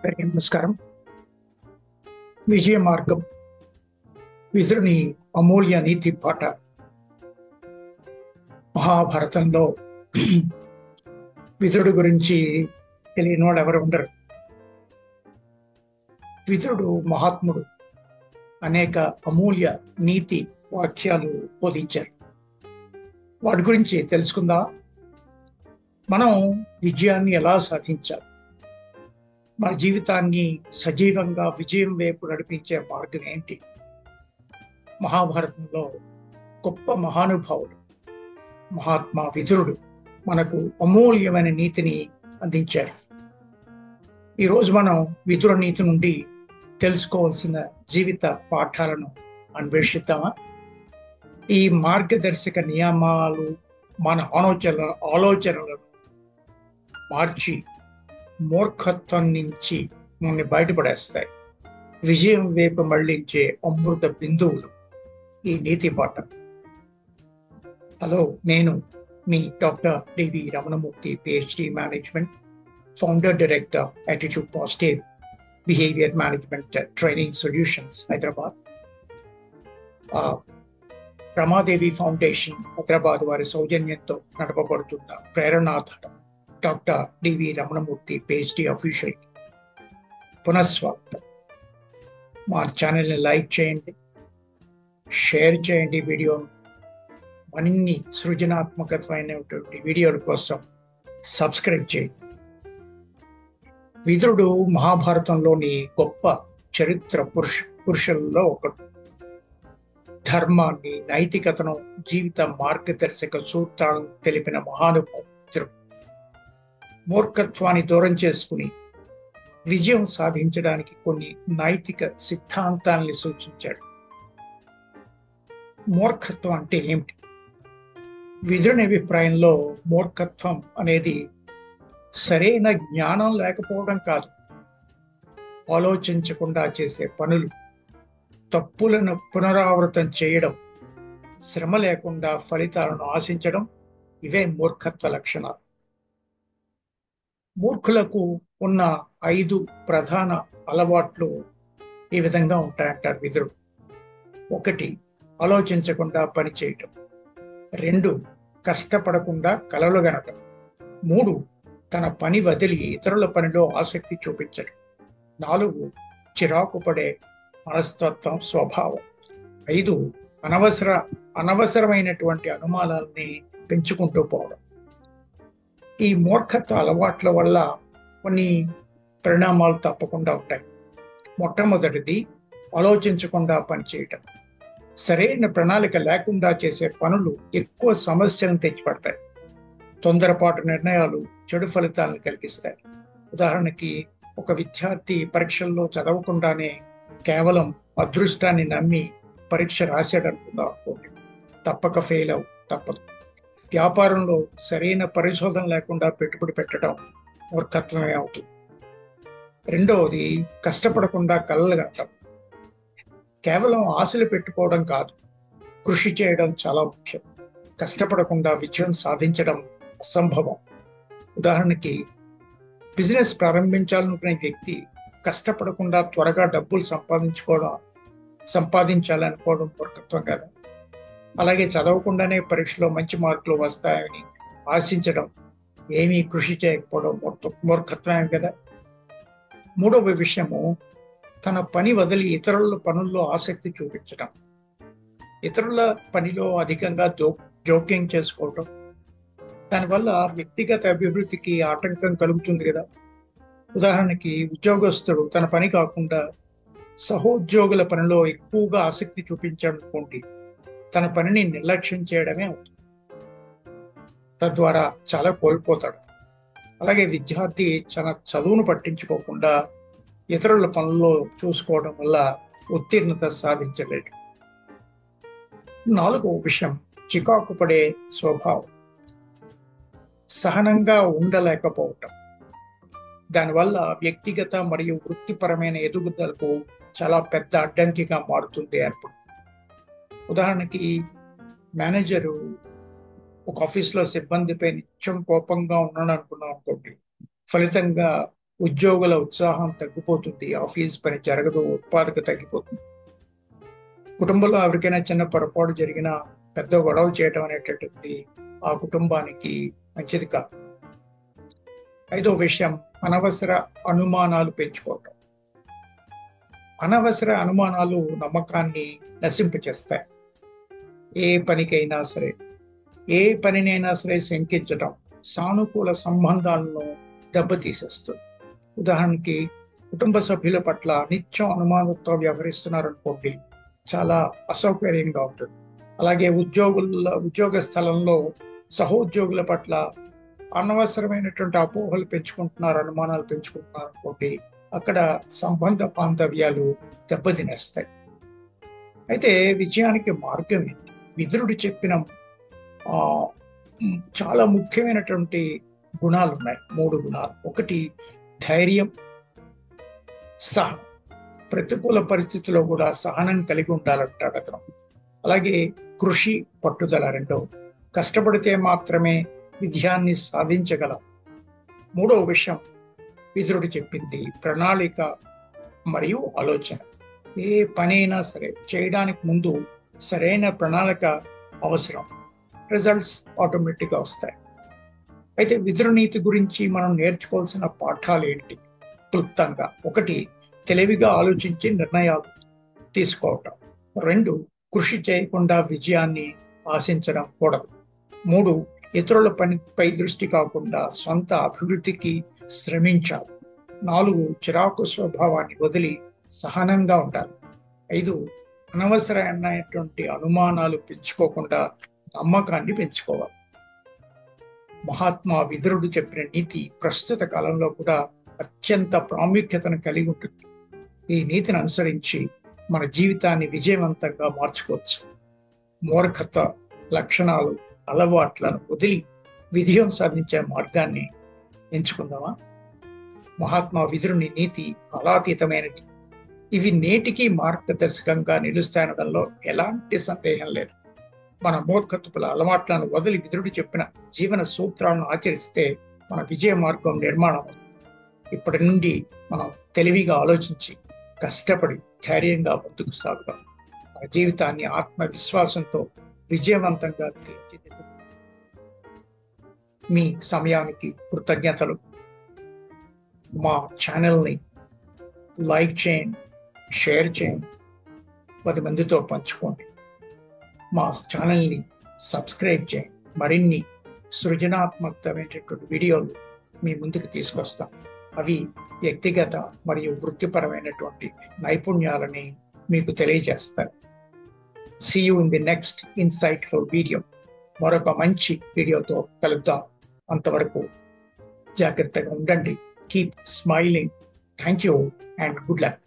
అందరికీ నమస్కారం. విజయ మార్గం విదురుని అమూల్య నీతి పాట. మహాభారతంలో విదురుడు గురించి తెలియని వాడు ఎవరు ఉండరు. విదురుడు మహాత్ముడు, అనేక అమూల్య నీతి వాక్యాలు బోధించారు. వాటి గురించి తెలుసుకుందాం. మనం విజయాన్ని ఎలా సాధించాలి, మన జీవితాన్ని సజీవంగా విజయం వైపు నడిపించే మార్గం ఏంటి? మహాభారతంలో గొప్ప మహానుభావుడు మహాత్మా విదురుడు మనకు అమూల్యమైన నీతిని అందించారు. ఈరోజు మనం విదుర నీతి నుండి తెలుసుకోవాల్సిన జీవిత పాఠాలను అన్వేషిద్దామా? ఈ మార్గదర్శక నియమాలు మన ఆలోచనలను మార్చి మూర్ఖత్వం నుంచి మనల్ని బయటపడేస్తాయి. విజయం వైపు మళ్లించే అమృత బిందువులు ఈ నీతి పాట. హలో, నేను మీ doctor D V Ramanamurthy, PhD management, founder director attitude positive behaviour management training solutions Hyderabad. Ramadevi foundation Hyderabad వారి సౌజన్యంతో నడపబడుతున్న ప్రేరణాధారం doctor D V Ramanamurthy PhD official పునఃస్వాగతం. మా ఛానల్ని లైక్ చేయండి, షేర్ చేయండి వీడియోను. మరిన్ని సృజనాత్మకమైనటువంటి వీడియోల కోసం సబ్స్క్రైబ్ చేయండి. విదురుడు మహాభారతంలోని గొప్ప చరిత్ర పురుషులలో ఒకడు. ధర్మాన్ని, నైతికతను, జీవిత మార్గదర్శక సూత్రాలను తెలిపిన మహానుభావుడు విదురుడు. మూర్ఖత్వాన్ని దూరం చేసుకుని విజయం సాధించడానికి కొన్ని నైతిక సిద్ధాంతాలని సూచించాడు. మూర్ఖత్వం అంటే ఏమిటి? విదురుని అభిప్రాయంలో మూర్ఖత్వం అనేది సరైన జ్ఞానం లేకపోవడం కాదు, ఆలోచించకుండా చేసే పనులు, తప్పులను పునరావృతం చేయడం, శ్రమ లేకుండా ఫలితాలను ఆశించడం, ఇవే మూర్ఖత్వ లక్షణాలు. మూర్ఖులకు ఉన్న 5 ప్రధాన అలవాట్లు ఈ విధంగా ఉంటాయంటారు విదురుడు. 1, ఆలోచించకుండా పని చేయటం. 2, కష్టపడకుండా కలలు గనటం. 3, తన పని వదిలి ఇతరుల పనిలో ఆసక్తి చూపించడం. 4, చిరాకు పడే మనస్తత్వం, స్వభావం. 5, అనవసరమైనటువంటి అనుమానాలని పెంచుకుంటూ పోవడం. ఈ మూర్ఖత్వ అలవాట్ల వల్ల కొన్ని పరిణామాలు తప్పకుండా ఉంటాయి. మొట్టమొదటిది, ఆలోచించకుండా పనిచేయటం. సరైన ప్రణాళిక లేకుండా చేసే పనులు ఎక్కువ సమస్యలను తెచ్చిపెడతాయి. తొందరపాటు నిర్ణయాలు చెడు ఫలితాలను కలిగిస్తాయి. ఉదాహరణకి, ఒక విద్యార్థి పరీక్షల్లో చదవకుండానే కేవలం అదృష్టాన్ని నమ్మి పరీక్ష రాశాడు అనుకుందాం. తప్పక ఫెయిల్ తప్పదు. వ్యాపారంలో సరైన పరిశోధన లేకుండా పెట్టుబడి పెట్టడం మూర్ఖత్వమే అవుతుంది. 2వది, కష్టపడకుండా కలలు కట్టడం. కేవలం ఆశలు పెట్టుకోవడం కాదు, కృషి చేయడం చాలా ముఖ్యం. కష్టపడకుండా విజయం సాధించడం అసంభవం. ఉదాహరణకి, బిజినెస్ ప్రారంభించాలనుకునే వ్యక్తి కష్టపడకుండా త్వరగా డబ్బులు సంపాదించాలనుకోవడం మూర్ఖత్వం కదా. అలాగే చదవకుండానే పరీక్షలో మంచి మార్కులు వస్తాయని ఆశించడం, ఏమీ కృషి చేయకపోవడం మూర్ఖత్వమే కదా. 3వ విషయము, తన పని వదిలి ఇతరుల పనుల్లో ఆసక్తి చూపించడం. ఇతరుల పనిలో అధికంగా జోక్యం చేసుకోవడం, దానివల్ల వ్యక్తిగత అభివృద్ధికి ఆటంకం కలుగుతుంది కదా. ఉదాహరణకి, ఉద్యోగస్తుడు తన పని కాకుండా సహోద్యోగుల పనిలో ఎక్కువగా ఆసక్తి చూపించాలనుకోండి, తన పనిని నిర్లక్ష్యం చేయడమే అవుతుంది. తద్వారా చాలా కోల్పోతాడు. అలాగే విద్యార్థి తన చదువును పట్టించుకోకుండా ఇతరుల పనుల్లో చూసుకోవడం వల్ల ఉత్తీర్ణత సాధించలేడు. 4వ విషయం, చికాకు పడే స్వభావం. సహనంగా ఉండలేకపోవటం. దానివల్ల వ్యక్తిగత మరియు వృత్తిపరమైన ఎదుగుదలకు చాలా పెద్ద అడ్డంకిగా మారుతుంది అప్పుడు. ఉదాహరణకి, మేనేజరు ఒక ఆఫీస్లో సిబ్బందిపై నిత్యం కోపంగా ఉన్నాను అనుకున్నాం అనుకోండి, ఫలితంగా ఉద్యోగుల ఉత్సాహం తగ్గిపోతుంది, ఆఫీస్ పని జరగదు, ఉత్పాదకత తగ్గిపోతుంది. కుటుంబంలో ఎవరికైనా చిన్న పొరపాటు జరిగినా పెద్ద గొడవ చేయడం అనేటటువంటిది ఆ కుటుంబానికి మంచిది కాదు. 5వ విషయం, అనవసర అనుమానాలు పెంచుకోవటం. అనవసర అనుమానాలు నమ్మకాన్ని నశింపచేస్తాయి. ఏ పనినైనా సరే శంకించటం సానుకూల సంబంధాలను దెబ్బతీసేస్తుంది. ఉదాహరణకి కుటుంబ సభ్యుల పట్ల నిత్యం అనుమానంతో వ్యవహరిస్తున్నారనుకోండి, చాలా అసౌకర్యంగా ఉంటుంది. అలాగే ఉద్యోగ స్థలంలో సహోద్యోగుల పట్ల అనవసరమైనటువంటి అపోహలు పెంచుకుంటున్నారు, అనుమానాలు పెంచుకుంటున్నారు అనుకోండి, అక్కడ సంబంధ బాంధవ్యాలు దెబ్బతినేస్తాయి. అయితే విజయానికి మార్గం ఏంటి? విదురుడు చెప్పిన చాలా ముఖ్యమైనటువంటి గుణాలు ఉన్నాయి, 3 గుణాలు. 1 ధైర్యం, సహనం. ప్రతికూల పరిస్థితుల్లో కూడా సహనం కలిగి ఉండాలంటాడు అతను. అలాగే కృషి, పట్టుదల. 2, కష్టపడితే మాత్రమే విజయాన్ని సాధించగలం. 3వ విషయం విదురుడు చెప్పింది ప్రణాళిక మరియు ఆలోచన. ఏ పనైనా సరే చేయడానికి ముందు సరైన ప్రణాళిక అవసరం. రిజల్ట్స్ ఆటోమేటిక్గా వస్తాయి. అయితే విదురు నీతి గురించి మనం నేర్చుకోవాల్సిన పాఠాలు ఏంటి? క్లుప్తంగా: 1, తెలివిగా ఆలోచించి నిర్ణయాలు తీసుకోవటం. 2, కృషి చేయకుండా విజయాన్ని ఆశించడం కూడదు. 3, ఇతరుల పనిపై దృష్టి కాకుండా సొంత అభివృద్ధికి శ్రమించాలి. 4, చిరాకు స్వభావాన్ని వదిలి సహనంగా ఉండాలి. 5, అనవసరమైనటువంటి అనుమానాలు పెంచుకోకుండా నమ్మకాన్ని పెంచుకోవాలి. మహాత్మా విదురుడు చెప్పిన నీతి ప్రస్తుత కాలంలో కూడా అత్యంత ప్రాముఖ్యతను కలిగి ఉంటుంది. ఈ నీతిని అనుసరించి మన జీవితాన్ని విజయవంతంగా మార్చుకోవచ్చు. మూర్ఖత లక్షణాలు, అలవాట్లను వదిలి విజయం సాధించే మార్గాన్ని ఎంచుకుందామా? మహాత్మా విదురుని నీతి కాలాతీతమైనది. ఇవి నేటికి మార్గదర్శకంగా నిలుస్తాయనడంలో ఎలాంటి సందేహం లేదు. మన మూర్ఖత్వపుల అలవాట్లను వదిలి విదురుడు చెప్పిన జీవన సూత్రాలను ఆచరిస్తే మన విజయ మార్గం నిర్మాణం. ఇప్పటి నుండి మనం తెలివిగా ఆలోచించి కష్టపడి ధైర్యంగా ముందుకు సాగుతాం. మన జీవితాన్ని ఆత్మవిశ్వాసంతో విజయవంతంగా తీర్చిదిద్దుతాం. మీ సమయానికి కృతజ్ఞతలు. మా ఛానల్ని లైక్ చేయండి, షేర్ చేయండి, 10 మందితో పంచుకోండి. మా ఛానల్ని సబ్స్క్రైబ్ చేయండి. మరిన్ని సృజనాత్మకమైనటువంటి వీడియోలు మీ ముందుకు తీసుకొస్తాం. అవి వ్యక్తిగత మరియు వృత్తిపరమైనటువంటి నైపుణ్యాలని మీకు తెలియజేస్తాయి. See you in the next insightful video. మరొక మంచి వీడియోతో కలుద్దాం. అంతవరకు జాగ్రత్తగా ఉండండి. Keep smiling. Thank you and good luck.